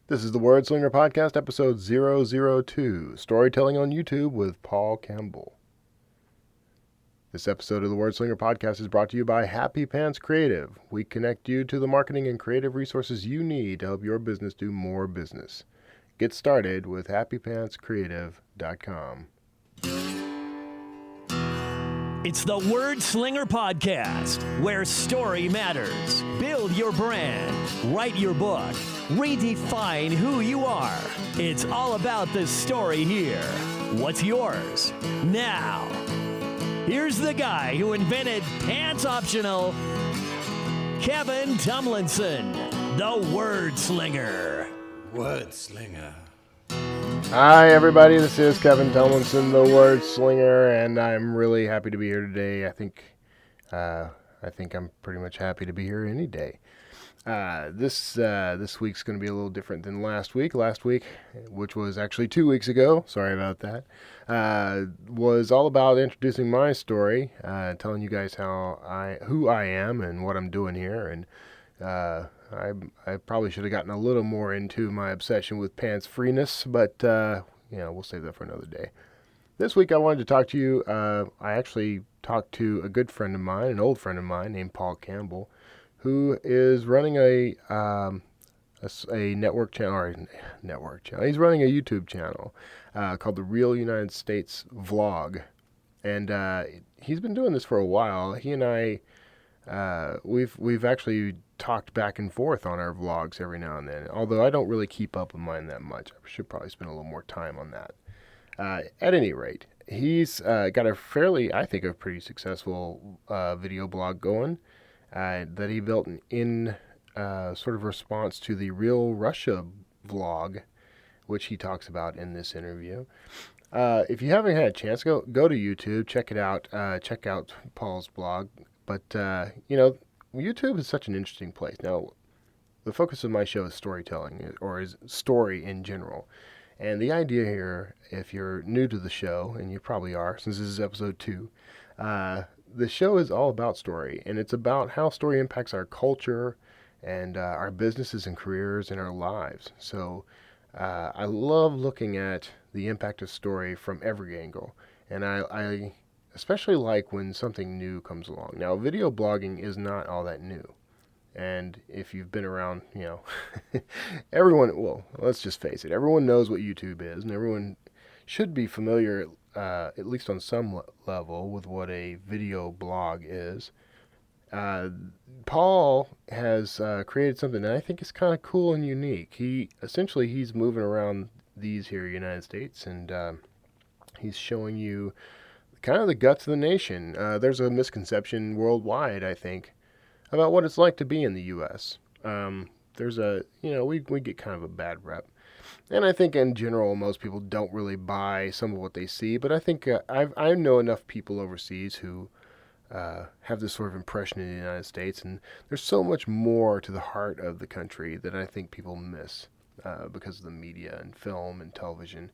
This is the Word Slinger Podcast, episode 002, Storytelling on YouTube with Paul Campbell. This episode of the Word Slinger Podcast is brought to you by Happy Pants Creative. We connect you to the marketing and creative resources you need to help your business do more business. Get started with happypantscreative.com. It's the Word Slinger Podcast, where story matters. Build your brand, write your book, redefine who you are. It's all about the story here. What's yours? Now, here's the guy who invented Pants Optional, Kevin Tomlinson, the Word Slinger. Word Slinger. Hi, everybody. This is Kevin Tomlinson, the Word Slinger, and I'm really happy to be here today. I think I'm pretty much happy to be here any day. This week's going to be a little different than last week. Last week, which was actually 2 weeks ago, sorry about that, was all about introducing my story, telling you guys who I am and what I'm doing here, and I probably should have gotten a little more into my obsession with pants freeness, but we'll save that for another day. This week I wanted to talk to you. I actually talked to a good friend of mine, an old friend of mine named Paul Campbell, who is running a network channel. He's running a YouTube channel called The Real United States Vlog, and he's been doing this for a while. He and I, we've actually talked back and forth on our vlogs every now and then, although I don't really keep up with mine that much. I should probably spend a little more time on that. At any rate, he's got a pretty successful video blog going that he built in sort of response to the Real Russia vlog, which he talks about in this interview. If you haven't had a chance, go to YouTube, check it out, check out Paul's blog. But, YouTube is such an interesting place. Now, the focus of my show is storytelling, or is story in general. And the idea here, if you're new to the show, and you probably are, since this is episode 2, the show is all about story. And it's about how story impacts our culture and our businesses and careers and our lives. So I love looking at the impact of story from every angle. And I especially like when something new comes along. Now, video blogging is not all that new. And if you've been around, let's just face it, everyone knows what YouTube is, and everyone should be familiar, at least on some level, with what a video blog is. Paul has created something that I think is kind of cool and unique. He's moving around these here United States, and he's showing you kind of the guts of the nation. There's a misconception worldwide, I think, about what it's like to be in the U.S. We get kind of a bad rep. And I think in general, most people don't really buy some of what they see. But I think I know enough people overseas who have this sort of impression in the United States. And there's so much more to the heart of the country that I think people miss because of the media and film and television.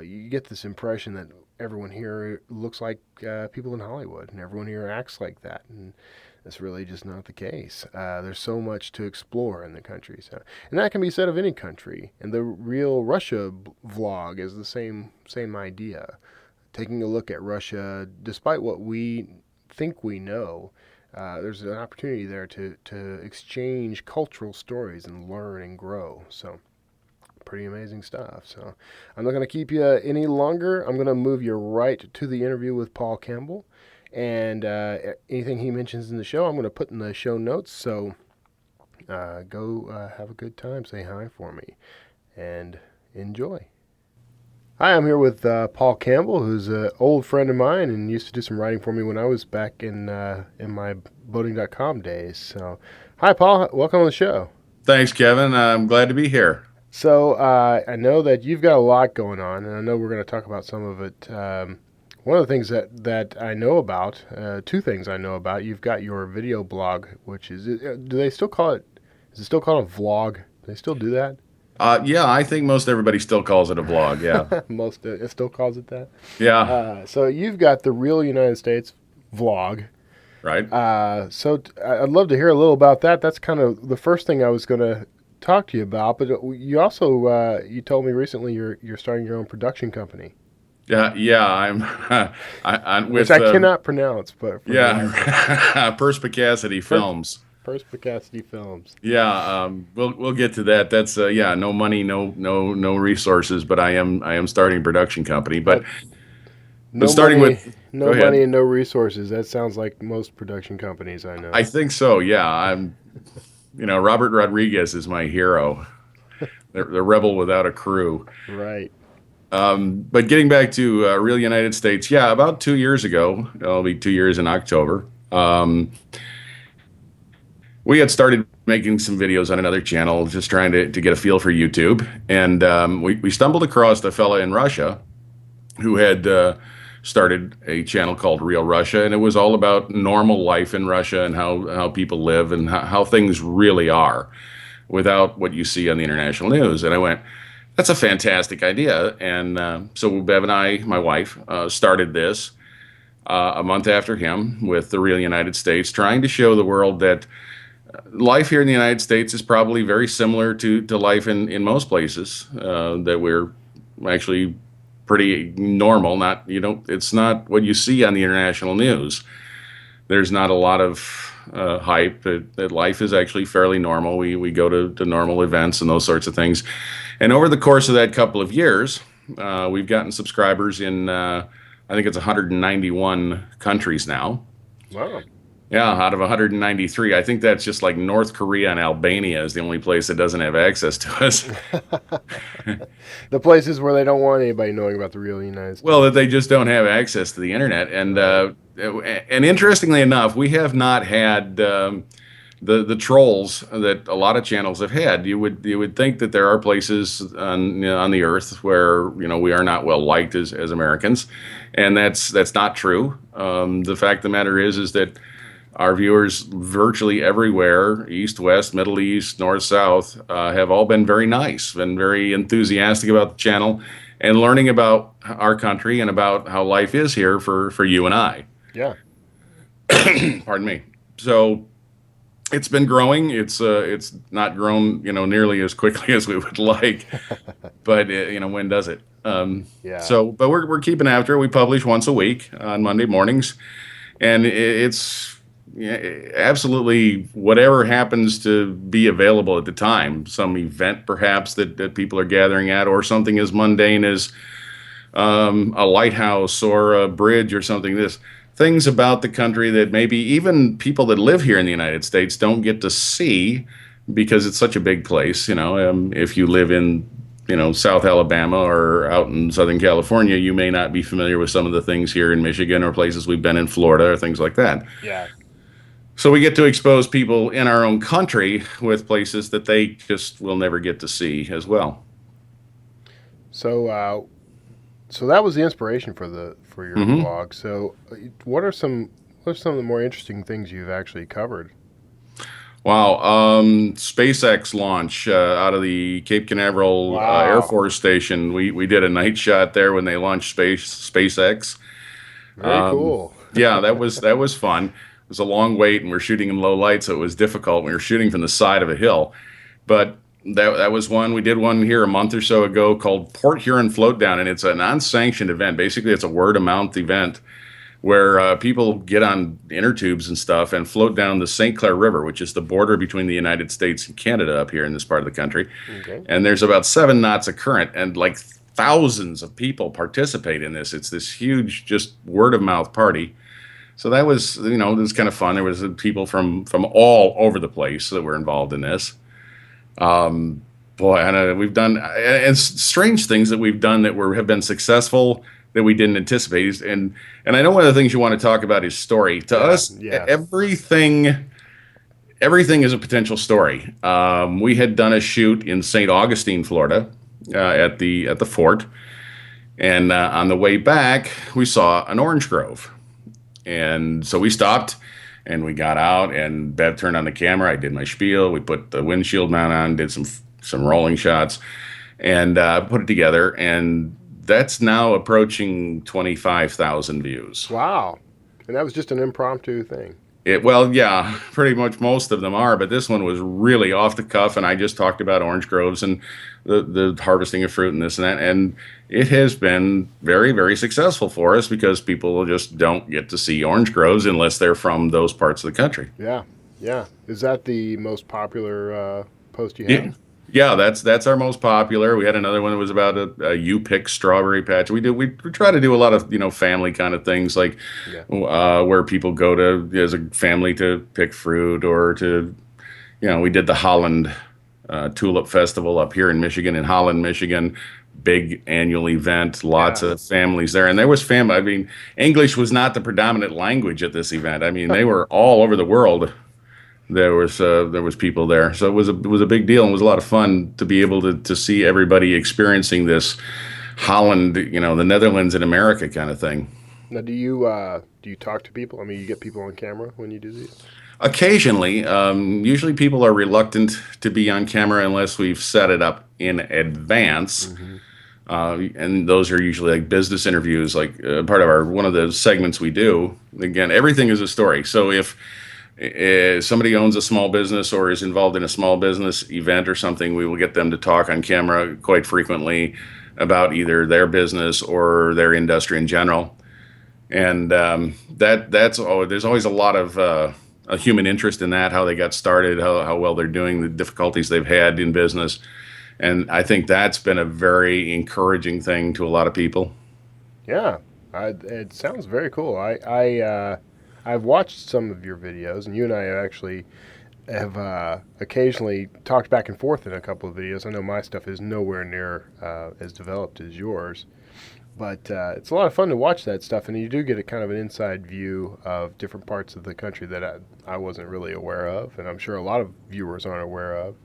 You get this impression that everyone here looks like people in Hollywood, and everyone here acts like that. And that's really just not the case. There's so much to explore in the country. And that can be said of any country. And the Real Russia vlog is the same idea. Taking a look at Russia, despite what we think we know, there's an opportunity there to exchange cultural stories and learn and grow. So pretty amazing stuff. So I'm not going to keep you any longer. I'm going to move you right to the interview with Paul Campbell. And anything he mentions in the show, I'm going to put in the show notes. So go have a good time. Say hi for me. And enjoy. Hi, I'm here with Paul Campbell, who's an old friend of mine and used to do some writing for me when I was back in my boating.com days. So, hi, Paul. Welcome on the show. Thanks, Kevin. I'm glad to be here. So, I know that you've got a lot going on, and I know we're going to talk about some of it. One of the things that I know about, two things I know about, you've got your video blog, which is, is it still called a vlog? Do they still do that? Yeah, I think most everybody still calls it a vlog, yeah. Most it still calls it that? Yeah. So you've got the Real United States Vlog. Right. So I'd love to hear a little about that. That's kind of the first thing I was going to talk to you about, but you also you told me recently you're starting your own production company, Yeah, I'm I'm which with I cannot pronounce, but for the life of yeah, Perspicacity Pers- Films. Perspicacity Films. Yeah, we'll get to that. That's yeah, no money, no resources, but I am starting a production company. Uh, But no starting money, with, go no money, ahead. and no resources. That sounds like most production companies I know. I think so. Yeah, Robert Rodriguez is my hero. The rebel without a crew. Right. But getting back to real United States, yeah, about 2 years ago, it'll be 2 years in October. We had started making some videos on another channel, just trying to get a feel for YouTube, and we stumbled across a fella in Russia who had started a channel called Real Russia, and it was all about normal life in Russia and how people live and how things really are without what you see on the international news. And I went, that's a fantastic idea. And so Bev and I, my wife, started this a month after him with The Real United States, trying to show the world that life here in the United States is probably very similar to life in most places, that we're actually pretty normal. Not, it's not what you see on the international news. There's not a lot of hype. That life is actually fairly normal. We go to normal events and those sorts of things. And over the course of that couple of years, we've gotten subscribers in, I think it's 191 countries now. Wow. Yeah, out of 193. I think that's just like North Korea and Albania is the only place that doesn't have access to us. The places where they don't want anybody knowing about the real United States. Well, that they just don't have access to the internet. And interestingly enough, we have not had the trolls that a lot of channels have had. You would think that there are places on the earth where we are not well liked as Americans, and that's not true. The fact of the matter is that our viewers virtually everywhere, east, west, middle east, north, south, have all been very nice, been very enthusiastic about the channel and learning about our country and about how life is here for you and I. Yeah. Pardon me. So it's been growing. It's not grown nearly as quickly as we would like, but when does it? Yeah. So, but we're keeping after it. We publish once a week on Monday mornings, and it's absolutely whatever happens to be available at the time. Some event perhaps that people are gathering at, or something as mundane as a lighthouse or a bridge or something. This things about the country that maybe even people that live here in the United States don't get to see because it's such a big place. If you live in South Alabama or out in Southern California, you may not be familiar with some of the things here in Michigan or places we've been in Florida or things like that. Yeah. So we get to expose people in our own country with places that they just will never get to see as well. So, so that was the inspiration for your Mm-hmm. blog. So, what are some of the more interesting things you've actually covered? Wow. SpaceX launch out of the Cape Canaveral Air Wow. Force Station. We did a night shot there when they launched SpaceX. Very cool. Yeah, that was fun. It was a long wait, and we're shooting in low light, so it was difficult. We were shooting from the side of a hill, but that was one. We did one here a month or so ago called Port Huron Float Down, and it's an unsanctioned event. Basically, it's a word of mouth event where people get on inner tubes and stuff and float down the St. Clair River, which is the border between the United States and Canada up here in this part of the country. Okay. And there's about 7 knots of current, and like thousands of people participate in this. It's this huge, just word of mouth party. So that was, it was kind of fun. There was people from all over the place that were involved in this. Boy, and we've done and strange things that we've done that have been successful that we didn't anticipate. And I know one of the things you want to talk about is story. To us, yeah. everything is a potential story. We had done a shoot in St. Augustine, Florida, at the fort, and on the way back, we saw an orange grove. And so we stopped and we got out, and Bev turned on the camera. I did my spiel. We put the windshield mount on, did some rolling shots, and put it together. And that's now approaching 25,000 views. Wow. And that was just an impromptu thing. Well, yeah, pretty much most of them are, but this one was really off the cuff, and I just talked about orange groves and the harvesting of fruit and this and that, and it has been very, very successful for us because people just don't get to see orange groves unless they're from those parts of the country. Yeah, yeah. Is that the most popular post you Yeah. have? Yeah, that's our most popular. We had another one that was about a you pick strawberry patch. We try to do a lot of family kind of things like Yeah. where people go to as a family to pick fruit or to we did the Holland Tulip Festival up here in Michigan, in Holland, Michigan. Big annual event, lots Yeah. of families there, and there was family. I mean, English was not the predominant language at this event. I mean, they were all over the world. There was people there, so it was a big deal, and it was a lot of fun to be able to see everybody experiencing this Holland, the Netherlands in America kind of thing. Now, do you talk to people? I mean, you get people on camera when you do these? Occasionally, usually people are reluctant to be on camera unless we've set it up in advance. And those are usually like business interviews, like part of one of the segments we do. Again, everything is a story. So if somebody owns a small business or is involved in a small business event or something, we will get them to talk on camera quite frequently about either their business or their industry in general. And there's always a lot of a human interest in that, how they got started, how well they're doing, the difficulties they've had in business. And I think that's been a very encouraging thing to a lot of people. Yeah, it sounds very cool. I've watched some of your videos, and you and I actually have occasionally talked back and forth in a couple of videos. I know my stuff is nowhere near as developed as yours, but it's a lot of fun to watch that stuff, and you do get a kind of an inside view of different parts of the country that I wasn't really aware of, and I'm sure a lot of viewers aren't aware of.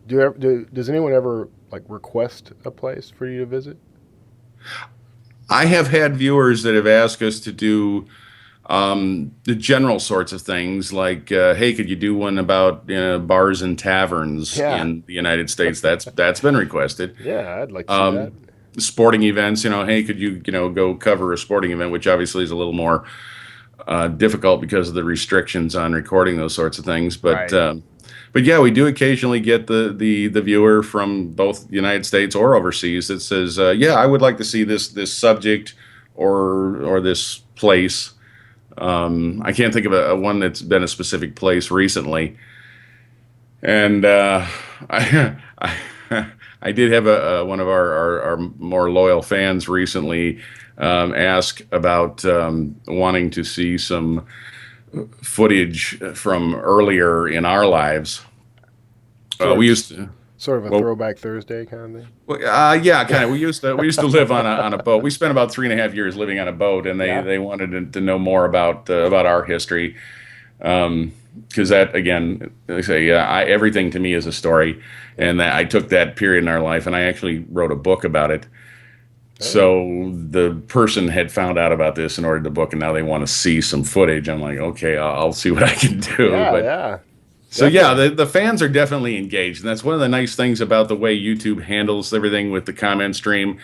Does anyone ever like request a place for you to visit? I have had viewers that have asked us to do the general sorts of things like, hey, could you do one about bars and taverns Yeah. in the United States? That's been requested. Yeah, I'd like to see that. Sporting events, hey, could you go cover a sporting event, which obviously is a little more difficult because of the restrictions on recording those sorts of things. But Right. but yeah, we do occasionally get the viewer from both the United States or overseas that says, yeah, I would like to see this subject or this place. I can't think of a one that's been a specific place recently. And I, I did have one of our more loyal fans recently ask about wanting to see some footage from earlier in our lives. We used to. Sort of a Well, throwback Thursday kind of thing. Well, yeah, kind of. We used to live on a boat. We spent about 3.5 years living on a boat, and Yeah. they wanted to know more about our history. Because that, again, they say everything to me is a story, and I took that period in our life, and I actually wrote a book about it. So the person had found out about this and ordered the book, and now they want to see some footage. I'm like, okay, I'll see what I can do. Yeah, But yeah. so yeah, the fans are definitely engaged, and that's one of the nice things about the way YouTube handles everything with the comment stream,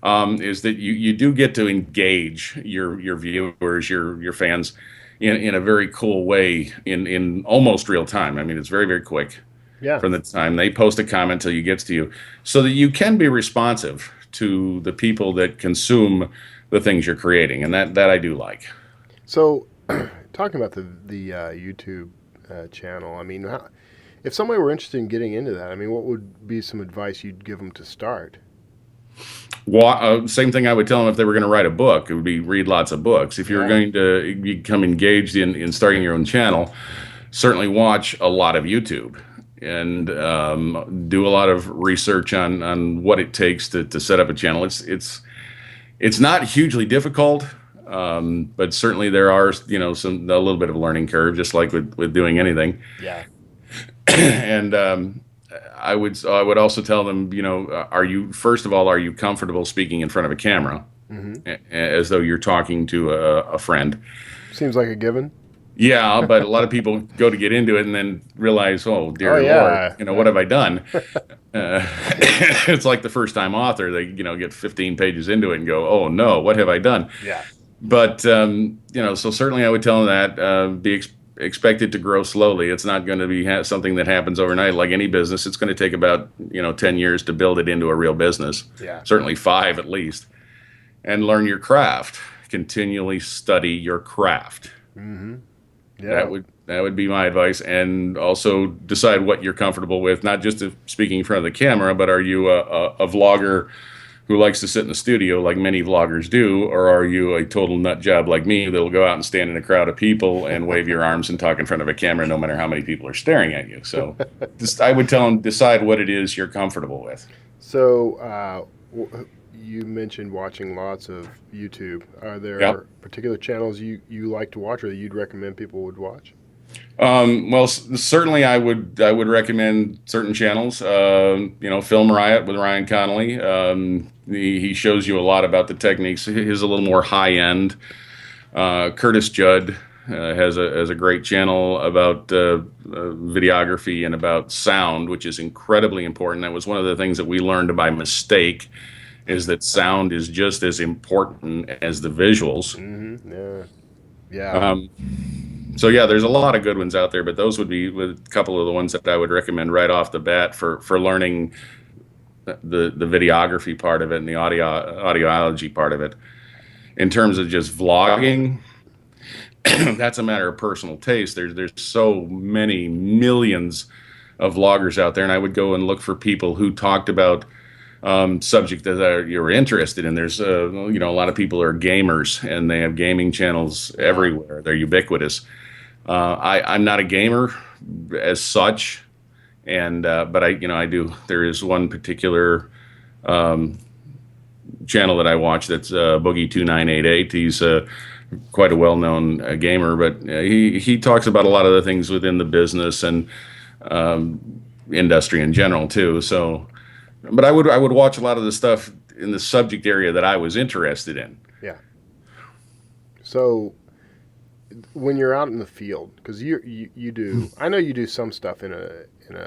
is that you do get to engage your viewers, your fans, in a very cool way in almost real time. I mean, it's very, very quick Yeah. from the time they post a comment till you gets to you, so that you can be responsive to the people that consume the things you're creating, and that I do like. So, talking about the YouTube channel, I mean, if somebody were interested in getting into that, I mean, what would be some advice you'd give them to start? Same thing I would tell them if they were going to write a book. It would be read lots of books. If you're Yeah. going to become engaged in starting your own channel, certainly watch a lot of YouTube and do a lot of research on what it takes to set up a channel. It's not hugely difficult, but certainly there are a little bit of a learning curve, just like with doing anything. Yeah. And I would also tell them, are you comfortable speaking in front of a camera, as though you're talking to a friend? Seems like a given. Yeah, but a lot of people go to get into it and then realize, oh dear Oh, yeah. Lord, what have I done? It's like the first time author, they get 15 pages into it and go, oh no, what have I done? Yeah. But so certainly I would tell them that expected to grow slowly. It's not going to be something that happens overnight. Like any business, it's going to take about 10 years to build it into a real business. Yeah. Certainly 5 at least. And learn your craft. Continually study your craft. Mm-hmm. Yeah. That would be my advice, and also decide what you're comfortable with. Not just speaking in front of the camera, but are you a vlogger who likes to sit in the studio like many vloggers do, or are you a total nut job like me that'll go out and stand in a crowd of people and wave your arms and talk in front of a camera no matter how many people are staring at you? So I would tell them, decide what it is you're comfortable with. So you mentioned watching lots of YouTube. Are there particular channels you like to watch or that you'd recommend people would watch? Well, certainly I would recommend certain channels. Film Riot with Ryan Connolly. He shows you a lot about the techniques. He's a little more high end. Curtis Judd has a great channel about videography and about sound, which is incredibly important. That was one of the things that we learned by mistake, is that sound is just as important as the visuals. Mm-hmm. Yeah. So yeah, there's a lot of good ones out there, but those would be a couple of the ones that I would recommend right off the bat for learning the videography part of it and the audiology part of it. In terms of just vlogging, that's a matter of personal taste. There's so many millions of vloggers out there, and I would go and look for people who talked about subject that you're interested in. There's a lot of people are gamers, and they have gaming channels everywhere. They're ubiquitous. I'm not a gamer as such, and but I do. There is one particular channel that I watch that's Boogie2988. He's quite a well-known gamer, but he talks about a lot of the things within the business and industry in general too. So, but I would watch a lot of the stuff in the subject area that I was interested in. Yeah. So when you're out in the field, because you do, I know you do some stuff in a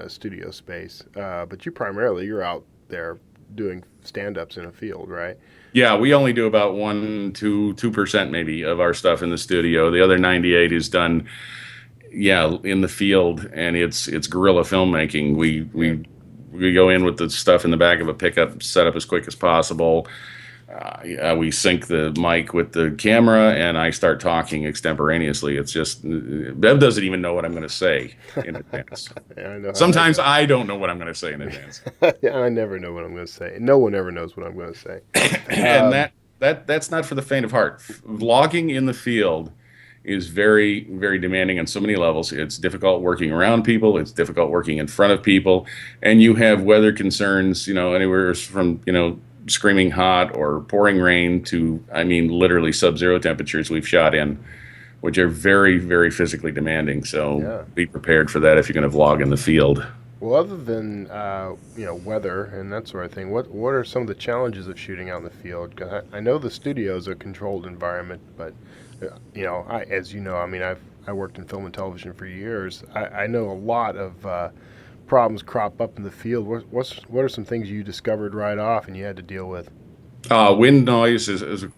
studio space, but you're out there doing stand-ups in a field, right? Yeah, we only do about 2% maybe of our stuff in the studio. The other 98 is done, in the field, and it's guerrilla filmmaking. We go in with the stuff in the back of a pickup, set up as quick as possible. We sync the mic with the camera, and I start talking extemporaneously. It's just, Bev doesn't even know what I'm going to say in advance. Yeah, I know. Sometimes I don't know what I'm going to say in advance. Yeah, I never know what I'm going to say. No one ever knows what I'm going to say. And that's not for the faint of heart. Vlogging in the field is very, very demanding on so many levels. It's difficult working around people. It's difficult working in front of people. And you have weather concerns, anywhere from, screaming hot or pouring rain to, literally sub-zero temperatures we've shot in, which are very, very physically demanding. So be prepared for that if you're going to vlog in the field. Well, other than weather and that sort of thing, what are some of the challenges of shooting out in the field? 'Cause I know the studio is a controlled environment, but I worked in film and television for years. I know a lot of problems crop up in the field. What are some things you discovered right off and you had to deal with? Wind noise is of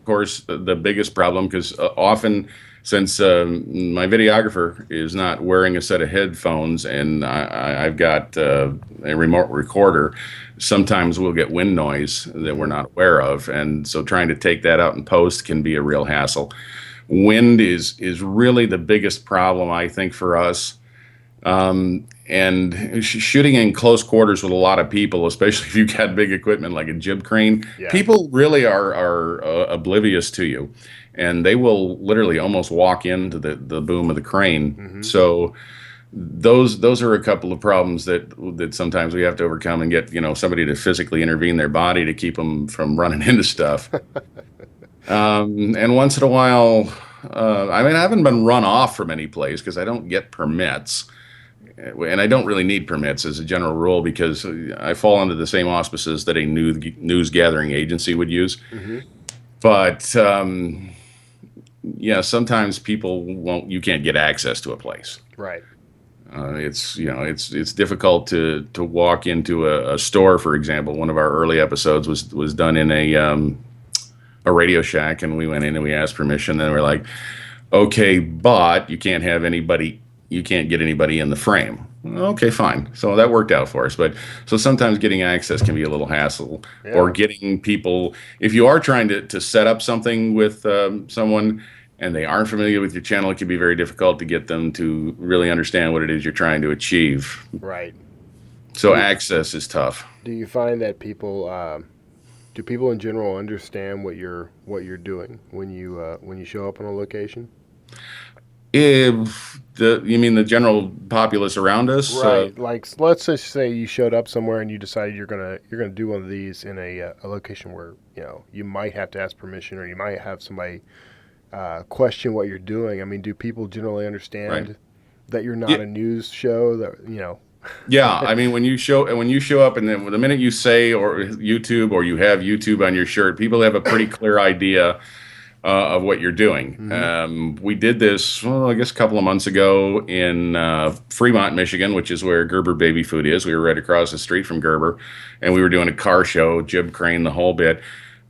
course the biggest problem, because often, since my videographer is not wearing a set of headphones and I've got a remote recorder, sometimes we'll get wind noise that we're not aware of, and so trying to take that out in post can be a real hassle. Wind is really the biggest problem, I think, for us. And shooting in close quarters with a lot of people, especially if you've got big equipment like a jib crane, people really are oblivious to you, and they will literally almost walk into the boom of the crane. Mm-hmm. So those are a couple of problems that sometimes we have to overcome and get somebody to physically intervene their body to keep them from running into stuff. And once in a while, I haven't been run off from any place because I don't get permits. And I don't really need permits as a general rule, because I fall under the same auspices that a news gathering agency would use. Mm-hmm. But sometimes you can't get access to a place. Right. It's difficult to walk into a store, for example. One of our early episodes was done in a Radio Shack, and we went in and we asked permission. And we're like, okay, but you can't have anybody, you can't get anybody in the frame. Okay, fine. So that worked out for us. But so sometimes getting access can be a little hassle, or Yeah. getting people, if you are trying to set up something with someone and they aren't familiar with your channel, it can be very difficult to get them to really understand what it is you're trying to achieve. Right. So access is tough. Do you find that do people in general understand what you're doing when you show up on a location? If you mean the general populace around us, Right. Like, let's just say you showed up somewhere and you decided you're gonna do one of these in a location where you might have to ask permission, or you might have somebody question what you're doing. I mean, do people generally understand right? that you're not Yeah, a news show? That. yeah. I mean, when you show up, and then the minute you say or YouTube, or you have YouTube on your shirt, people have a pretty clear idea of what you're doing. Hmm. We did this, well, I guess a couple of months ago in Fremont, Michigan, which is where Gerber Baby Food is. We were right across the street from Gerber, and we were doing a car show, jib crane, the whole bit.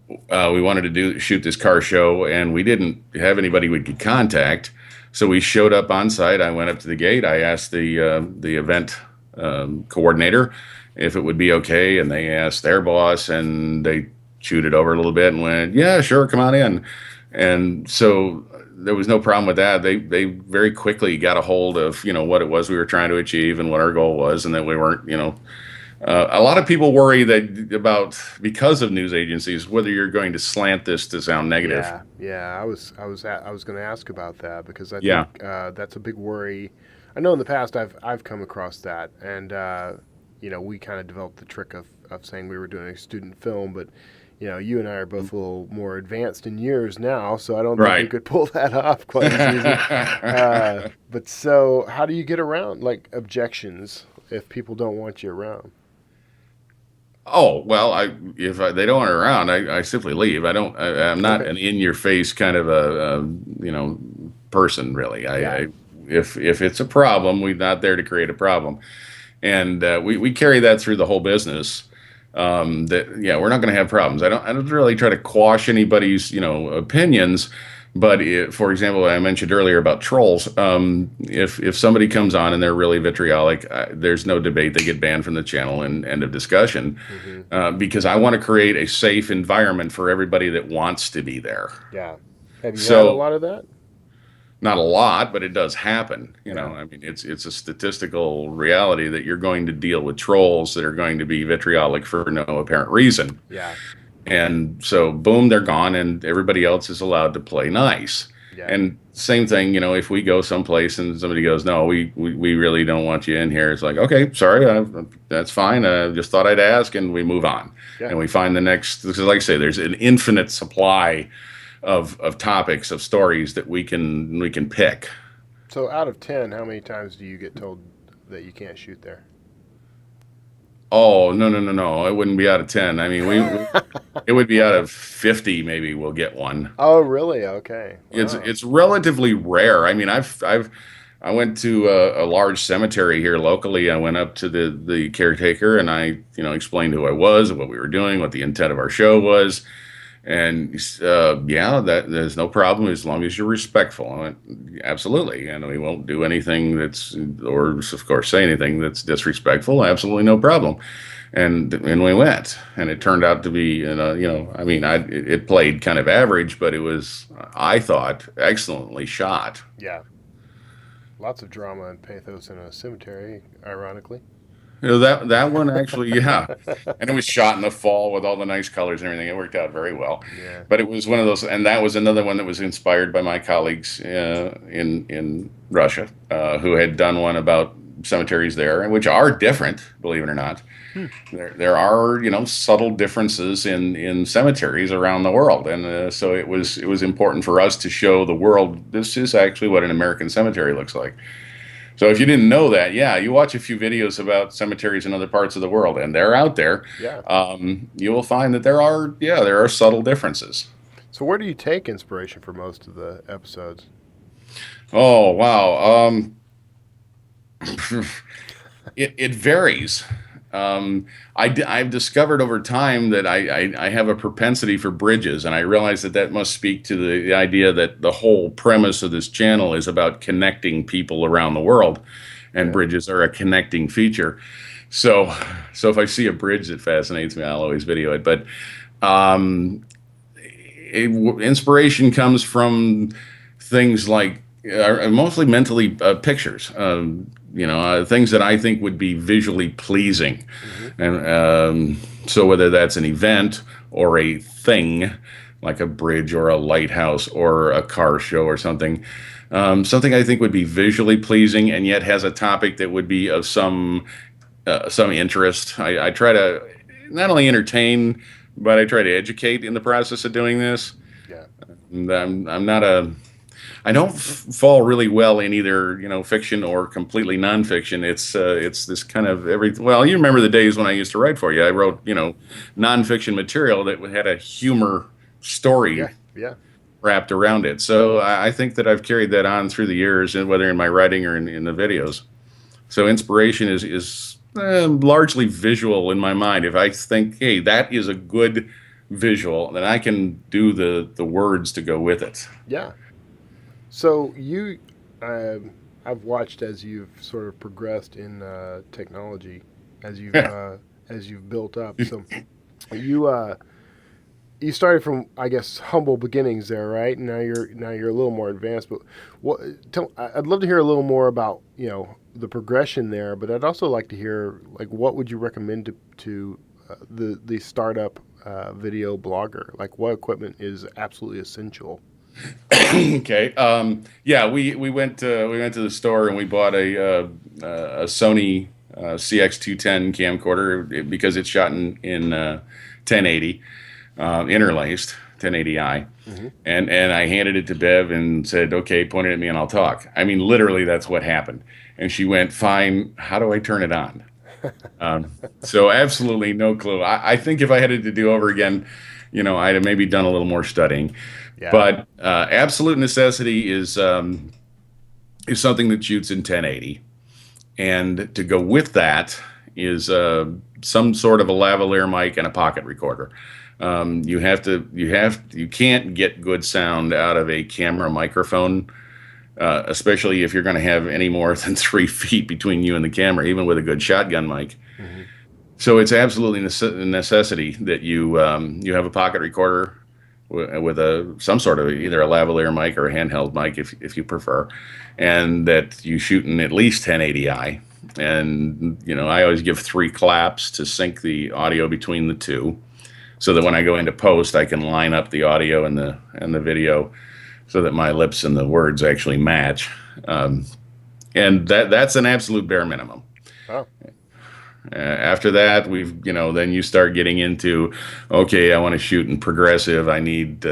We wanted to shoot this car show, and we didn't have anybody we could contact. So we showed up on site. I went up to the gate. I asked the event coordinator if it would be okay, and they asked their boss, and they chewed it over a little bit and went, "Yeah, sure, come on in." And so there was no problem with that. They very quickly got a hold of what it was we were trying to achieve and what our goal was, and that we weren't a lot of people worry that because of news agencies, whether you're going to slant this to sound negative. Yeah, yeah. I was going to ask about that, because I Yeah. think that's a big worry. I know in the past I've come across that, and we kind of developed the trick of saying we were doing a student film, but you and I are both a little more advanced in years now, so I don't think we Right. could pull that off quite as easy. But so, how do you get around like objections if people don't want you around? Oh, well, if they don't want it around, I simply leave. I'm not an in-your-face kind of a person, really. Yeah, If it's a problem, we're not there to create a problem, and we carry that through the whole business. That yeah, we're not going to have problems. I don't really try to quash anybody's opinions. But for example, I mentioned earlier about trolls. If somebody comes on and they're really vitriolic, there's no debate. They get banned from the channel, and end of discussion. hmm, Because I want to create a safe environment for everybody that wants to be there. yeah. Have you had a So lot of that? not a lot, but it does happen. Yeah, I mean, it's a statistical reality that you're going to deal with trolls that are going to be vitriolic for no apparent reason. yeah, And so, boom, they're gone, and everybody else is allowed to play nice. yeah, And same thing, if we go someplace and somebody goes, "No, we really don't want you in here," it's like, okay, sorry, that's fine. I just thought I'd ask, and we move on, yeah. and we find the next. Because, like I say, there's an infinite supply of topics, of stories that we can pick. So out of 10, how many times do you get told that you can't shoot there? Oh, no, no, no, no! It wouldn't be out of 10. I mean, it would be out of 50. Maybe we'll get one. Oh, really? Okay. It's Wow. it's relatively rare. I mean, I went to a large cemetery here locally. I went up to the caretaker, and I explained who I was, what we were doing, what the intent of our show was, and yeah, that there's no problem as long as you're respectful. I went, absolutely, and we won't do anything or of course say anything that's disrespectful. Absolutely no problem. And we went, and it turned out to be, I mean, it played kind of average, but it was, I thought, excellently shot. Yeah. Lots of drama and pathos in a cemetery, ironically. That one actually, yeah, and it was shot in the fall with all the nice colors and everything. It worked out very well. Yeah. But it was one of those, and that was another one that was inspired by my colleagues in Russia, who had done one about cemeteries there, which are different, believe it or not. Hmm. There are subtle differences in cemeteries around the world, and so it was important for us to show the world this is actually what an American cemetery looks like. So if you didn't know that, yeah, you watch a few videos about cemeteries in other parts of the world, and they're out there. Yeah. You will find that there are subtle differences. So where do you take inspiration for most of the episodes? Oh wow, it varies. I've discovered over time that I have a propensity for bridges, and I realize that must speak to the idea that the whole premise of this channel is about connecting people around the world, and Yeah. bridges are a connecting feature. So, so if I see a bridge that fascinates me, I'll always video it. But um, inspiration comes from things like mostly mentally pictures, things that I think would be visually pleasing. Hmm. And so whether that's an event or a thing like a bridge or a lighthouse or a car show or something, something I think would be visually pleasing and yet has a topic that would be of some interest. I try to not only entertain, but I try to educate in the process of doing this. Yeah. And I'm not a I don't fall really well in either, fiction or completely nonfiction. It's this kind of well, you remember the days when I used to write for you. I wrote, nonfiction material that had a humor story Yeah. Yeah. wrapped around it. So I think that I've carried that on through the years, and whether in my writing or in the videos. So inspiration is largely visual in my mind. If I think, hey, that is a good visual, then I can do the words to go with it. Yeah. So um, I've watched as you've sort of progressed in technology, as you've built up. So you you started from, I guess, humble beginnings there, right? And now you're a little more advanced. But I'd love to hear a little more about the progression there. But I'd also like to hear, like, what would you recommend to the startup video blogger? Like, what equipment is absolutely essential? Okay. Yeah, we went to the store and we bought a Sony CX210 camcorder because it's shot in 1080 interlaced 1080i, Hmm. and I handed it to Bev and said, "Okay, point it at me and I'll talk." I mean, literally, that's what happened. And she went, "Fine. How do I turn it on?" So absolutely no clue. I think if I had it to do over again, I'd have maybe done a little more studying. Yeah. But absolute necessity is something that shoots in 1080, and to go with that is some sort of a lavalier mic and a pocket recorder. You can't get good sound out of a camera microphone, especially if you're going to have any more than 3 feet between you and the camera, even with a good shotgun mic. Hmm. So it's absolutely a necessity that you have a pocket recorder with some sort of either a lavalier mic or a handheld mic if you prefer, and that you shoot in at least 1080i. And I always give 3 claps to sync the audio between the two, so that when I go into post, I can line up the audio and the video so that my lips and the words actually match. And that's an absolute bare minimum. Oh. After that, then you start getting into, okay, I want to shoot in progressive. I need,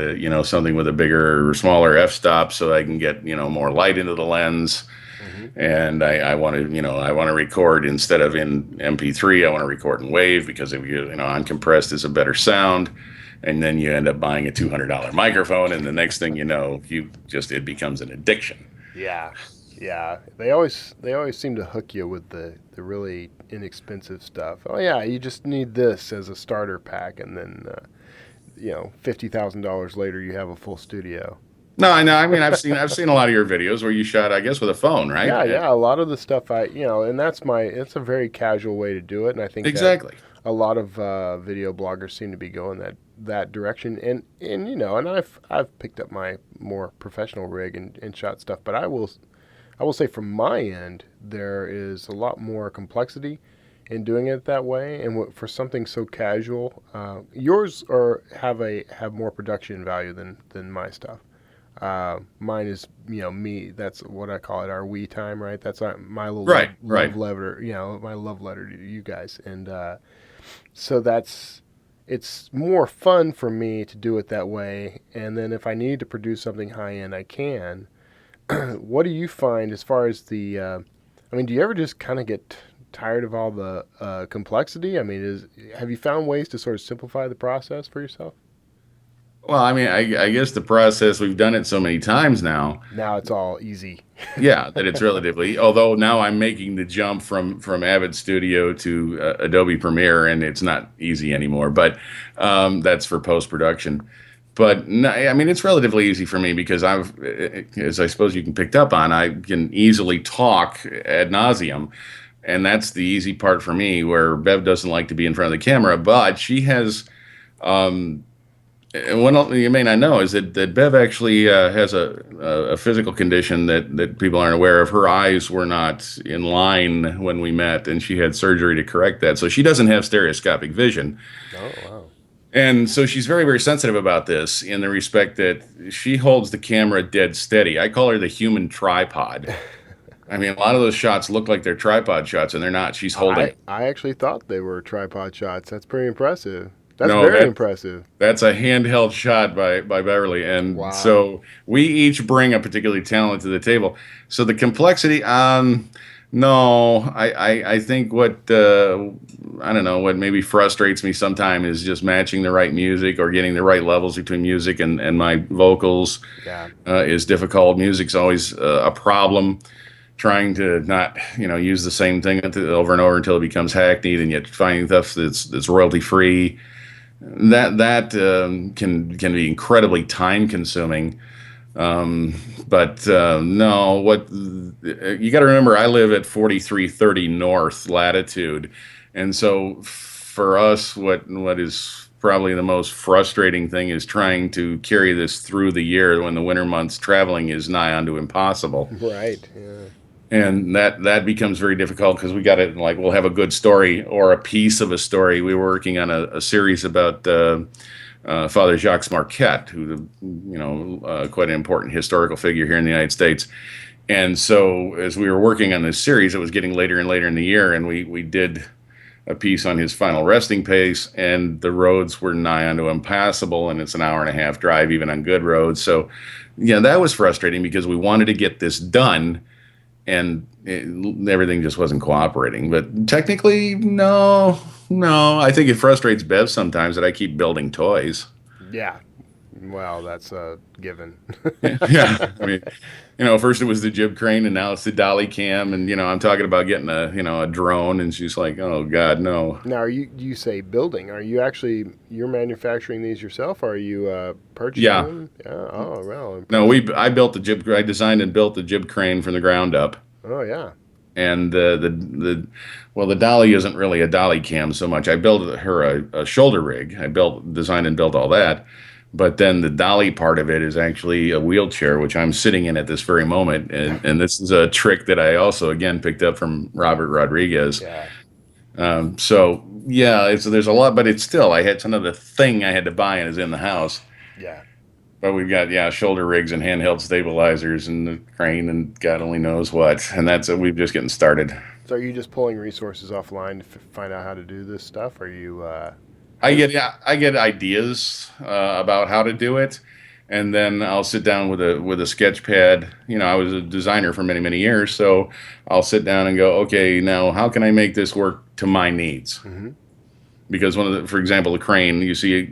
something with a bigger or smaller f-stop so I can get, more light into the lens. Hmm. And I want to, I want to record instead of in MP3. I want to record in WAV because if uncompressed is a better sound. And then you end up buying a $200 microphone, and the next thing you know, it becomes an addiction. Yeah, yeah. They always seem to hook you with the really inexpensive stuff. Oh yeah, you just need this as a starter pack, and then $50,000 later you have a full studio. No, I know. I mean, I've seen a lot of your videos where you shot, I guess, with a phone, right? Yeah, yeah. A lot of the stuff and it's a very casual way to do it, and I think that Exactly. a lot of video bloggers seem to be going that direction. And I've picked up my more professional rig and shot stuff, but I will say from my end, there is a lot more complexity in doing it that way. And for something so casual, yours have more production value than my stuff. Mine is, me. That's what I call it, our we time, right? That's my little Right, love right. letter, my love letter to you guys. And so it's more fun for me to do it that way. And then if I need to produce something high end, I can. What do you find as far as do you ever just kind of get tired of all the complexity? I mean, have you found ways to sort of simplify the process for yourself? Well, I mean, I guess the process, we've done it so many times now. Now it's all easy. Yeah, that it's relatively. Although now I'm making the jump from Avid Studio to Adobe Premiere, and it's not easy anymore. But that's for post production. But no, I mean, it's relatively easy for me because as I suppose you can pick up on, I can easily talk ad nauseum, and that's the easy part for me. Where Bev doesn't like to be in front of the camera, but she has. And what you may not know is that Bev actually has a physical condition that people aren't aware of. Her eyes were not in line when we met, and she had surgery to correct that. So she doesn't have stereoscopic vision. Oh, wow. And so she's very, very sensitive about this in the respect that she holds the camera dead steady. I call her the human tripod. I mean, a lot of those shots look like they're tripod shots, and they're not. She's holding. I actually thought they were tripod shots. That's pretty impressive. That's No, very impressive. that's a handheld shot by Beverly. And Wow. so we each bring a particularly talent to the table. So the complexity, no, I think what, I don't know, what maybe frustrates me sometimes is just matching the right music or getting the right levels between music and my vocals Yeah. is difficult. Music's always a problem. Trying to not, use the same thing over and over until it becomes hackneyed, and yet finding stuff that's royalty free. That can be incredibly time consuming. But no, what you got to remember, I live at 4330 north latitude, and so for us, what is probably the most frustrating thing is trying to carry this through the year when the winter months traveling is nigh onto impossible. Right. Yeah. And that becomes very difficult because we got to, like, we'll have a good story or a piece of a story. We were working on a series about Father Jacques Marquette, who, quite an important historical figure here in the United States. And so as we were working on this series, it was getting later and later in the year, and we did a piece on his final resting place, and the roads were nigh onto impassable, and it's an hour and a half drive even on good roads. So, yeah, that was frustrating because we wanted to get this done, and everything just wasn't cooperating. But technically, no. I think it frustrates Bev sometimes that I keep building toys. Yeah. Well, that's a given. Yeah, I mean, first it was the jib crane, and now it's the dolly cam, and I'm talking about getting a drone, and she's like, "Oh God, no." Now, you say building? Are you you're manufacturing these yourself? Or are you purchasing Yeah. them? Yeah. Oh, well. No, I designed and built the jib crane from the ground up. Oh, yeah. And the dolly isn't really a dolly cam so much. I built her a shoulder rig. Designed and built all that. But then the dolly part of it is actually a wheelchair, which I'm sitting in at this very moment. And this is a trick that I also, again, picked up from Robert Rodriguez. Yeah. So, yeah, there's a lot, but it's another thing I had to buy and is in the house. Yeah. But we've got, shoulder rigs and handheld stabilizers and the crane and God only knows what. And we've just getting started. So are you just pulling resources offline to find out how to do this stuff? Or are you... I get ideas about how to do it, and then I'll sit down with a sketch pad. I was a designer for many, many years, so I'll sit down and go, okay, now how can I make this work to my needs? Mm-hmm. Because for example, the crane, you see,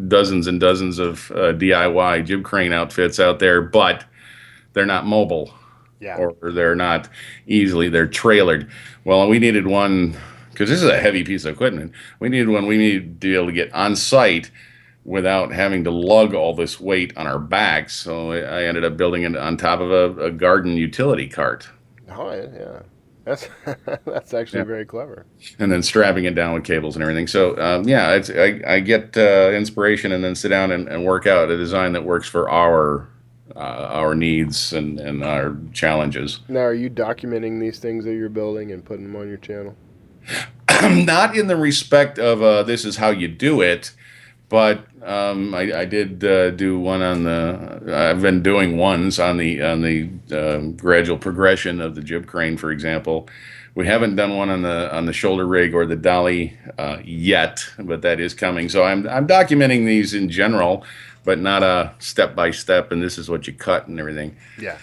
dozens and dozens of DIY jib crane outfits out there, but they're not mobile. Yeah. Or they're not they're trailered. Well, we needed one. Because this is a heavy piece of equipment. We needed to be able to get on site without having to lug all this weight on our backs. So I ended up building it on top of a garden utility cart. Oh, yeah. That's actually very clever. And then strapping it down with cables and everything. So, I get inspiration and then sit down and work out a design that works for our needs and our challenges. Now, are you documenting these things that you're building and putting them on your channel? Not in the respect of this is how you do it, but I did do one on I've been doing ones on the gradual progression of the jib crane, for example. We haven't done one on the shoulder rig or the dolly yet, but that is coming. So I'm documenting these in general, but not a step by step. And this is what you cut and everything. Yeah.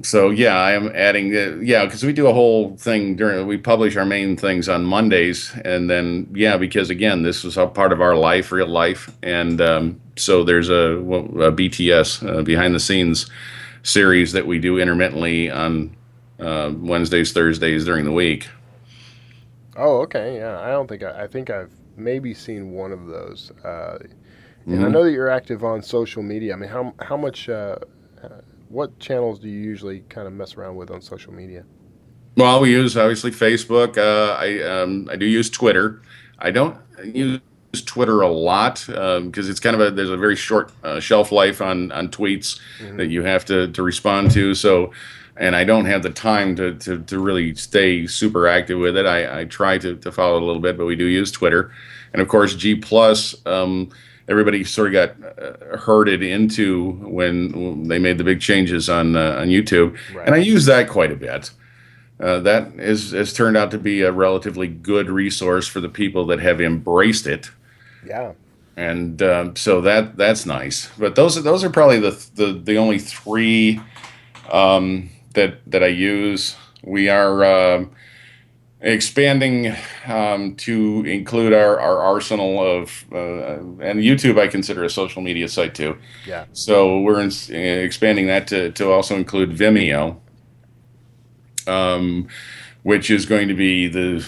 So yeah, I am adding, because we do a whole thing we publish our main things on Mondays, and then because again, this was a part of our life, real life, and so there's a BTS behind the scenes series that we do intermittently on Wednesdays, Thursdays during the week. Oh, okay. Yeah, I don't think I think I've maybe seen one of those. And I hmm know that you're active on social media. I mean, how much what channels do you usually kind of mess around with on social media? Well, we use obviously Facebook. I do use Twitter. I don't use Twitter a lot because it's kind of there's a very short shelf life on tweets that Hmm. you have to respond to. So, and I don't have the time to really stay super active with it. I try to follow it a little bit, but we do use Twitter, and of course G plus. Everybody sort of got herded into when they made the big changes on YouTube, and I Right. use that quite a bit. That has turned out to be a relatively good resource for the people that have embraced it, Yeah. and so that's nice. But those are probably the only three that I use. We are expanding to include our arsenal of and YouTube I consider a social media site too. Yeah. So we're expanding that to also include Vimeo, um, which is going to be the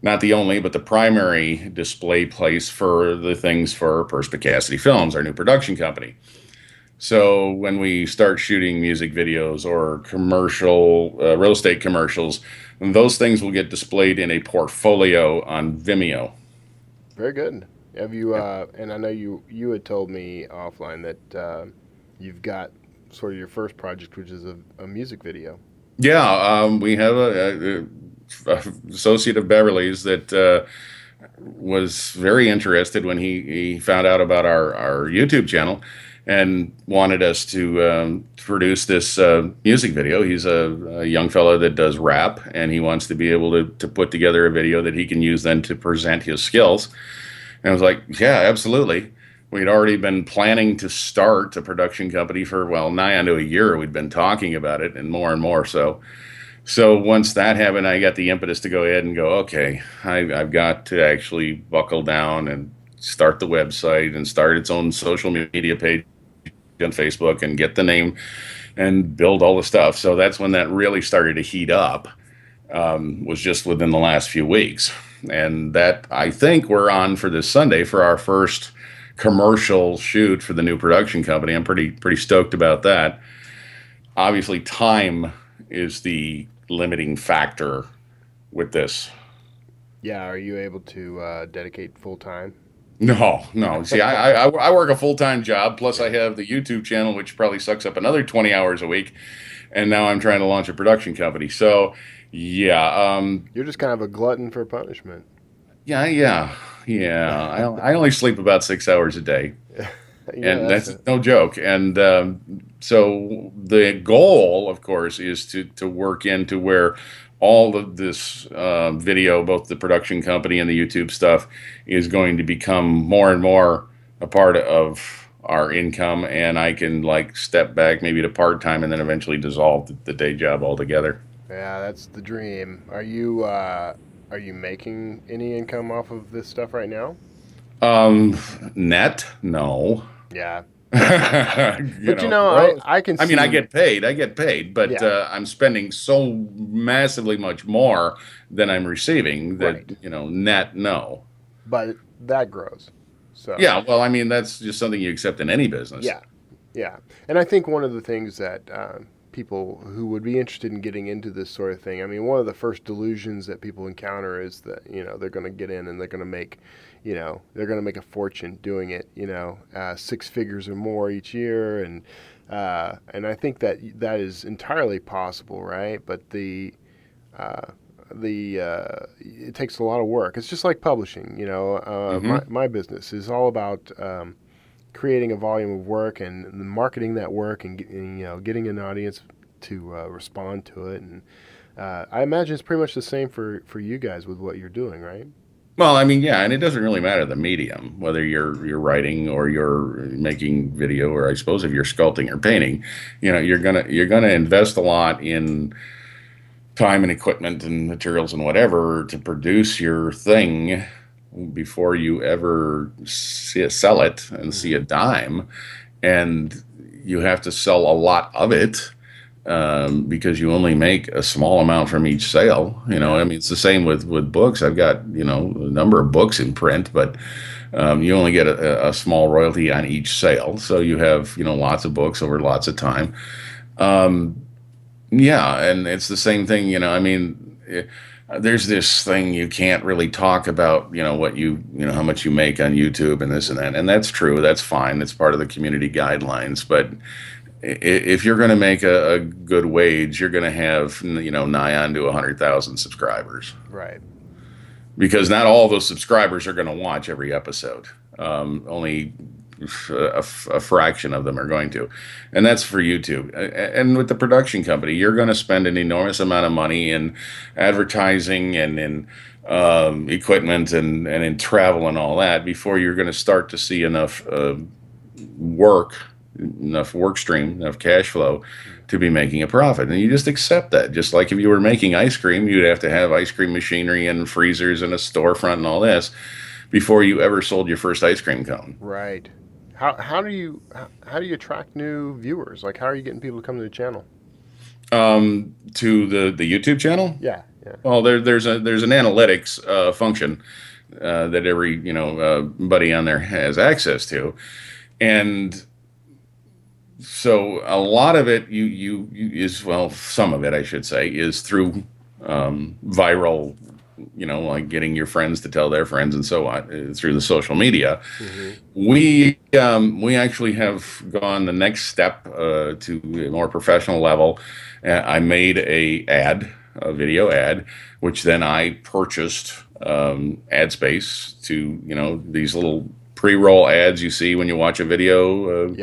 not the only, but the primary display place for the things for Perspicacity Films, our new production company. So when we start shooting music videos or commercial real estate commercials, those things will get displayed in a portfolio on Vimeo. Very good. Have you? Yep. And I know you had told me offline that you've got sort of your first project, which is a music video. Yeah, we have a associate of Beverly's that was very interested when he found out about our YouTube channel and wanted us to produce this music video. He's a young fellow that does rap, and he wants to be able to put together a video that he can use then to present his skills. And I was like, yeah, absolutely. We'd already been planning to start a production company for, well, nigh onto a year. We'd been talking about it and more. So once that happened, I got the impetus to go ahead and go, okay, I've got to actually buckle down and start the website and start its own social media page on Facebook and get the name and build all the stuff. So that's when that really started to heat up, was just within the last few weeks. And that I think we're on for this Sunday for our first commercial shoot for the new production company. I'm pretty stoked about that. Obviously, time is the limiting factor with this. Yeah. Are you able to dedicate full time? No, no. See, I work a full time job. Plus, I Yeah. have the YouTube channel, which probably sucks up another 20 hours a week. And now I'm trying to launch a production company. So, yeah, You're just kind of a glutton for punishment. yeah. I only sleep about 6 hours a day, Yeah. and That's that's it. no joke. And so the goal, of course, is to work into where all of this video, both the production company and the YouTube stuff, is going to become more and more a part of our income, and I can like step back maybe to part time, and then eventually dissolve the day job altogether. Yeah. That's the dream. Are you making any income off of this stuff right now? Um, Net, no. Yeah. You But know, I gross. I can I mean, see. I get paid, but Yeah. I'm spending so massively much more than I'm receiving that, Right. net, no. But that grows. So Yeah, well, I mean, that's just something you accept in any business. yeah. Yeah, and I think one of the things that people who would be interested in getting into this sort of thing, I mean, one of the first delusions that people encounter is that they're going to get in and they're going to make, they're going to make a fortune doing it, six figures or more each year, and I think that that is entirely possible, right? But uh, the it takes a lot of work. It's just like publishing, hmm my business is all about. Creating a volume of work and marketing that work and getting an audience to respond to it and I imagine it's pretty much the same for you guys with what you're doing, right? Well, I mean, yeah, and it doesn't really matter the medium, whether you're writing or you're making video, or I suppose if you're sculpting or painting, you're gonna invest a lot in time and equipment and materials and whatever to produce your thing before you ever sell it and see a dime, and you have to sell a lot of it, because you only make a small amount from each sale. I mean, it's the same with books. I've got a number of books in print, but you only get a small royalty on each sale. So you have lots of books over lots of time. Yeah, and it's the same thing. I mean, there's this thing you can't really talk about. What how much you make on YouTube and this and that, and that's true. That's fine. It's part of the community guidelines, but if you're going to make a good wage, you're going to have nigh on to 100,000 subscribers, Right. because not all those subscribers are going to watch every episode. Only a fraction of them are going to, and that's for YouTube. And with the production company, you're going to spend an enormous amount of money in advertising and in equipment and in travel and all that before you're going to start to see enough work stream, enough cash flow to be making a profit. And you just accept that. Just like if you were making ice cream, you'd have to have ice cream machinery and freezers and a storefront and all this before you ever sold your first ice cream cone. Right. How do you attract new viewers? Like, how are you getting people to come to the channel? To the YouTube channel? Yeah. Yeah. Well, there's an analytics function that every buddy on there has access to, and so a lot of it some of it, I should say, is through viral, like getting your friends to tell their friends and so on, through the social media. We actually have gone the next step to a more professional level. I made a video ad, which then I purchased ad space to these little pre-roll ads you see when you watch a video.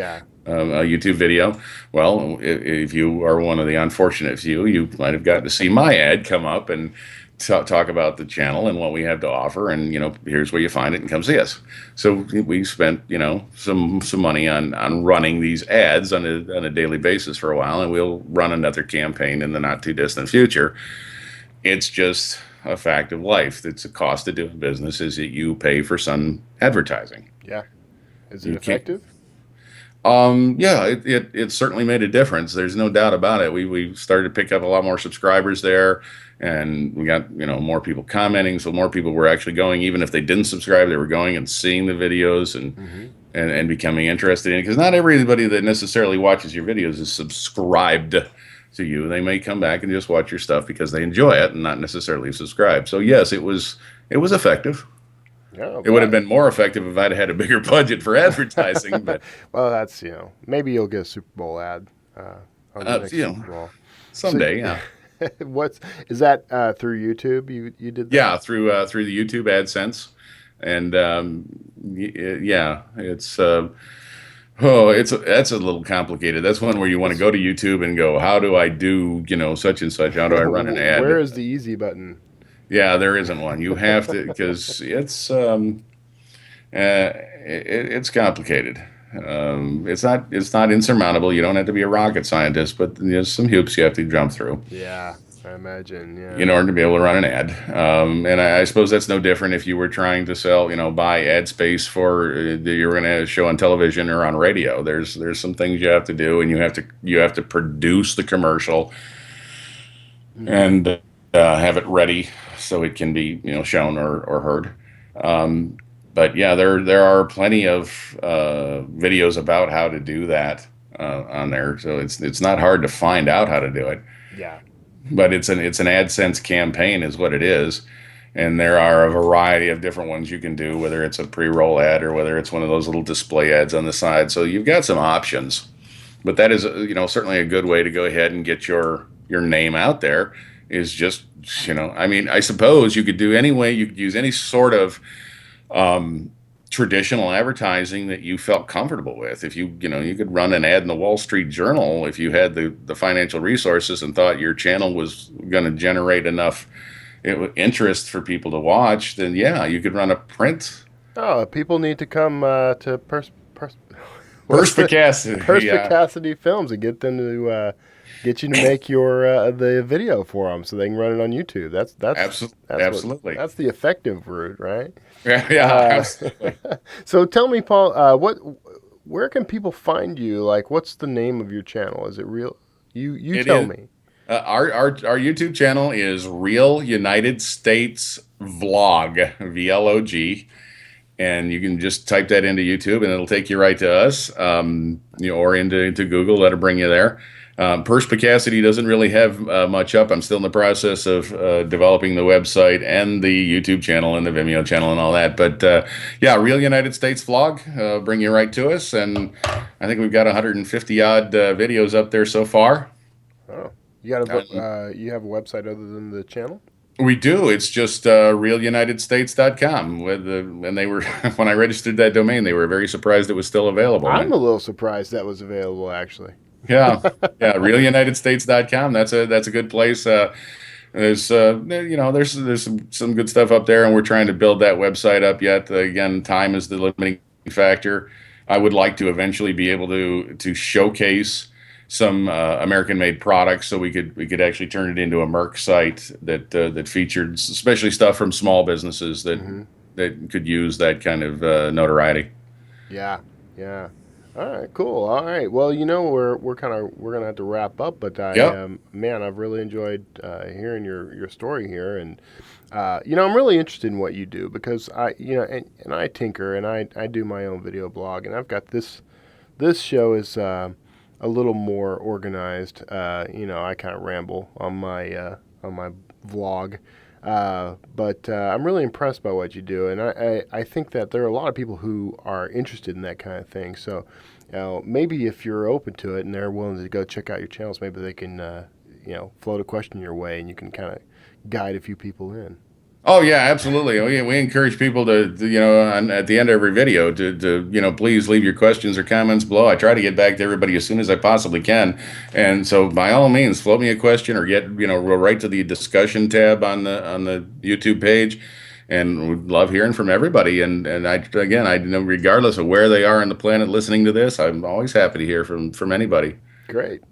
A YouTube video. Well, if you are one of the unfortunate few, you might have gotten to see my ad come up and talk about the channel and what we have to offer, and here's where you find it, and come see us. So we spent some money on running these ads on a daily basis for a while, and we'll run another campaign in the not too distant future. It's just a fact of life. It's a cost of doing business, is that you pay for some advertising. Yeah. Is it effective? Yeah, it certainly made a difference. There's no doubt about it. We started to pick up a lot more subscribers there, and we got more people commenting. So more people were actually going, even if they didn't subscribe, they were going and seeing the videos and becoming interested in it. Because not everybody that necessarily watches your videos is subscribed to you. They may come back and just watch your stuff because they enjoy it and not necessarily subscribe. So yes, it was effective. Yeah, it would have been more effective if I'd had a bigger budget for advertising. But well, that's maybe you'll get a Super Bowl ad on the next Super Bowl someday. Yeah. Is that through YouTube? You did that? Yeah, through the YouTube AdSense, and yeah, it's that's a little complicated. That's one where you want to go to YouTube and go, how do I do such and such? How do I run an ad? Where is the easy button? Yeah, there isn't one. You have to, because it's complicated. It's not insurmountable. You don't have to be a rocket scientist, but there's some hoops you have to jump through. Yeah, I imagine. Yeah. In order to be able to run an ad, and I suppose that's no different if you were trying to sell, buy ad space for you're going to show on television or on radio. There's some things you have to do, and you have to produce the commercial and have it ready so it can be shown or heard. But yeah, there are plenty of videos about how to do that on there. So it's not hard to find out how to do it. Yeah. But it's an AdSense campaign is what it is. And there are a variety of different ones you can do, whether it's a pre-roll ad or whether it's one of those little display ads on the side. So you've got some options. But that is certainly a good way to go ahead and get your name out there, is just I mean, I suppose you could do any way. You could use any sort of traditional advertising that you felt comfortable with. If you could run an ad in the Wall Street Journal if you had the financial resources and thought your channel was going to generate enough interest for people to watch, then yeah, you could run a print. Oh, people need to come to what's the Perspicacity, yeah, Perspicacity Films and get them to get you to make your the video for them so they can run it on YouTube. absolutely, That's the effective route, right? yeah, yeah, Uh, absolutely. so tell me, Paul, where can people find you? Like, what's the name of your channel? Is it real? You It tell is. me. Our YouTube channel is Real United States Vlog, VLOG, and you can just type that into YouTube and it'll take you right to us, or into Google. That'll bring you there. Perspicacity doesn't really have much up. I'm still in the process of developing the website and the YouTube channel and the Vimeo channel and all that. But yeah, Real United States Vlog, bring you right to us. And I think we've got 150 odd videos up there so far. Oh, you got Um, you have a website other than the channel? We do. It's just realunitedstates.com. And they were, when I registered that domain, they were very surprised it was still available. I'm And a little surprised that was available, actually. yeah, yeah, realunitedstates.com. That's a good place. There's there's some good stuff up there, and we're trying to build that website up yet. Again, time is the limiting factor. I would like to eventually be able to showcase some American-made products, so we could actually turn it into a Merc site that featured especially stuff from small businesses Hmm. that could use that kind of notoriety. Yeah, yeah. All right, cool. All right. Well, we're gonna have to wrap up, but Yep. man, I've really enjoyed hearing your story here, and I'm really interested in what you do because and I tinker and I do my own video blog, and I've got this show is a little more organized. I kind of ramble on my vlog. But I'm really impressed by what you do, and I think that there are a lot of people who are interested in that kind of thing. So, maybe if you're open to it and they're willing to go check out your channels, maybe they can, float a question your way, and you can kind of guide a few people in. Oh yeah, absolutely. We encourage people at the end of every video to please leave your questions or comments below. I try to get back to everybody as soon as I possibly can, and so by all means, float me a question or go right to the discussion tab on the YouTube page, and we'd love hearing from everybody. And I know regardless of where they are on the planet listening to this, I'm always happy to hear from anybody. Great.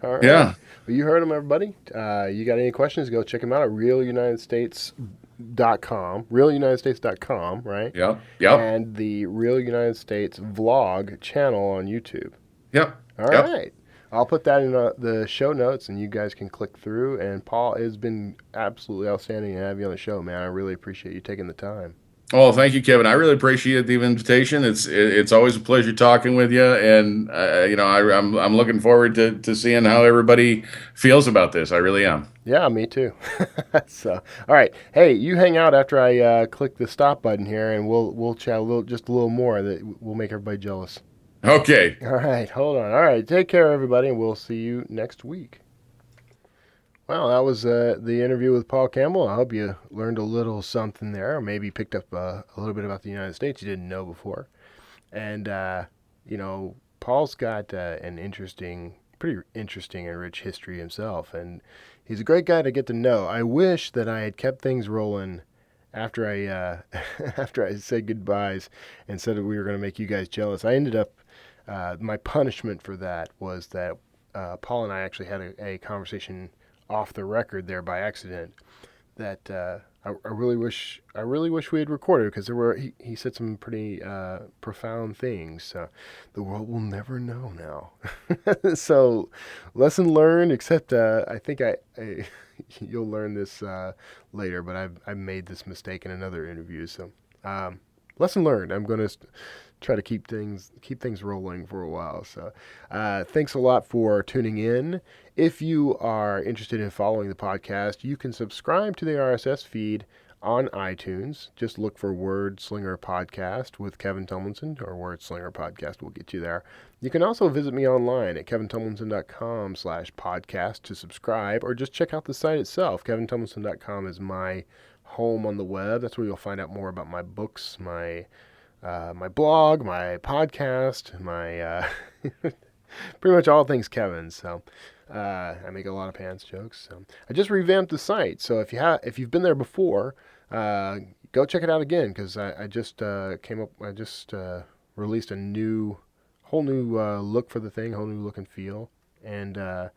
All right. Yeah. Well, you heard them, everybody. You got any questions? Go check them out at realunitedstates.com, right? Yep. Yep. And the Real United States vlog channel on YouTube. Yep. All Yep. right. I'll put that in the show notes, and you guys can click through. And Paul, it's been absolutely outstanding to have you on the show, man. I really appreciate you taking the time. Oh, thank you, Kevin. I really appreciate the invitation. It's always a pleasure talking with you, and I'm looking forward to seeing how everybody feels about this. I really am. Yeah, me too. So, all right. Hey, you hang out after I click the stop button here, and we'll chat just a little more. That will make everybody jealous. Okay. All right, hold on. All right, take care, everybody, and we'll see you next week. Well, that was the interview with Paul Campbell. I hope you learned a little something there, or maybe picked up a little bit about the United States you didn't know before. And, Paul's got an pretty interesting and rich history himself, and he's a great guy to get to know. I wish that I had kept things rolling after I after I said goodbyes and said that we were going to make you guys jealous. I ended up my punishment for that was that Paul and I actually had a conversation off the record there by accident that I really wish we had recorded because he said some pretty profound things. The world will never know now. So lesson learned. Except I think you'll learn this later. But I've made this mistake in another interview. So lesson learned. I'm going to try to keep things rolling for a while. So thanks a lot for tuning in. If you are interested in following the podcast, you can subscribe to the RSS feed on iTunes. Just look for Word Slinger Podcast with Kevin Tomlinson, or Word Slinger Podcast will get you there. You can also visit me online at kevintomlinson.com/podcast to subscribe, or just check out the site itself. kevintomlinson.com is my home on the web. That's where you'll find out more about my books, my blog, my podcast, my pretty much all things Kevin. So I make a lot of pants jokes. I just revamped the site, so if you've been there before, go check it out again, because I just released a whole new look for the thing, whole new look and feel, and I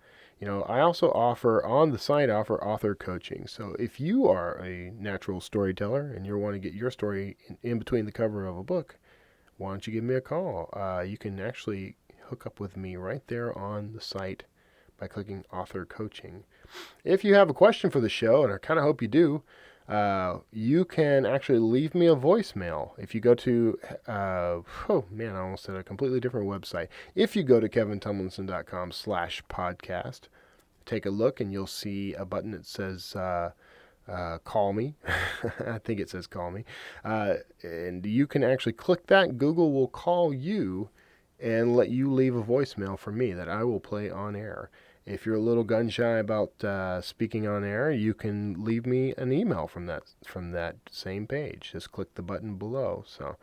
also offer author coaching. So if you are a natural storyteller and you want to get your story in between the cover of a book, why don't you give me a call? You can actually hook up with me right there on the site by clicking author coaching. If you have a question for the show, and I kind of hope you do, you can actually leave me a voicemail. If you go to, I almost said a completely different website. If you go to kevintumlinson.com/podcast, take a look and you'll see a button that says, call me. I think it says call me. And you can actually click that. Google will call you and let you leave a voicemail for me that I will play on air. If you're a little gun shy about speaking on air, you can leave me an email from that same page. Just click the button below. So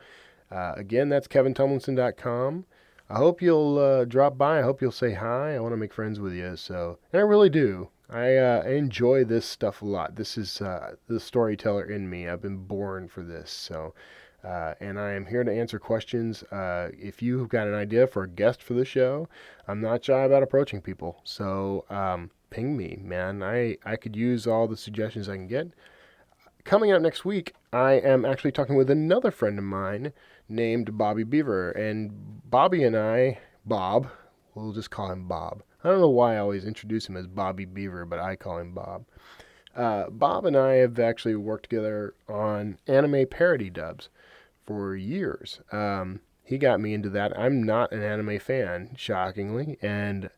again, that's kevintumlinson.com. I hope you'll drop by. I hope you'll say hi. I want to make friends with you. And I really do. I enjoy this stuff a lot. This is the storyteller in me. I've been born for this. So. And I am here to answer questions. If you've got an idea for a guest for the show, I'm not shy about approaching people. So ping me, man. I could use all the suggestions I can get. Coming up next week, I am actually talking with another friend of mine named Bobby Beaver. And Bobby and Bob, we'll just call him Bob. I don't know why I always introduce him as Bobby Beaver, but I call him Bob. Bob and I have actually worked together on anime parody dubs for years. He got me into that. I'm not an anime fan, shockingly, and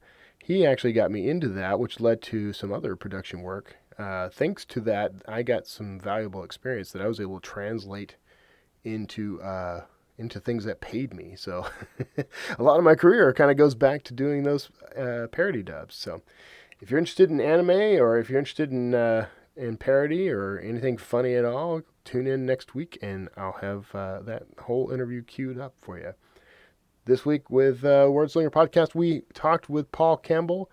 he actually got me into that, which led to some other production work. Thanks to that, I got some valuable experience that I was able to translate into things that paid me. So a lot of my career kind of goes back to doing those parody dubs. So if you're interested in anime, or if you're interested in parody or anything funny at all, tune in next week and I'll have that whole interview queued up for you. This week with Wordslinger Podcast, we talked with Paul Campbell.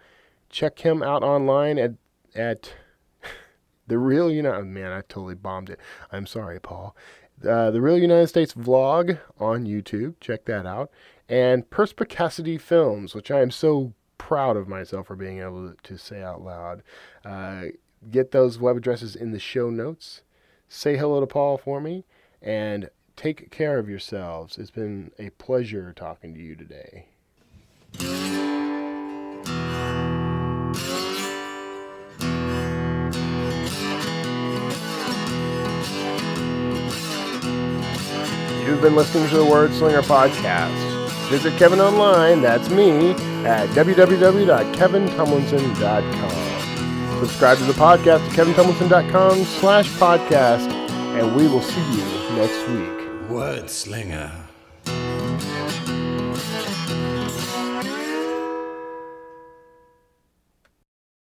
Check him out online at The Real United... Man, I totally bombed it. I'm sorry, Paul. The Real United States Vlog on YouTube. Check that out. And Perspicacity Films, which I am so proud of myself for being able to say out loud. Get those web addresses in the show notes. Say hello to Paul for me, and take care of yourselves. It's been a pleasure talking to you today. You've been listening to the Wordslinger Podcast. Visit Kevin online, that's me, at www.kevintumlinson.com. Subscribe to the podcast at kevintumlinson.com/podcast, and we will see you next week. Wordslinger.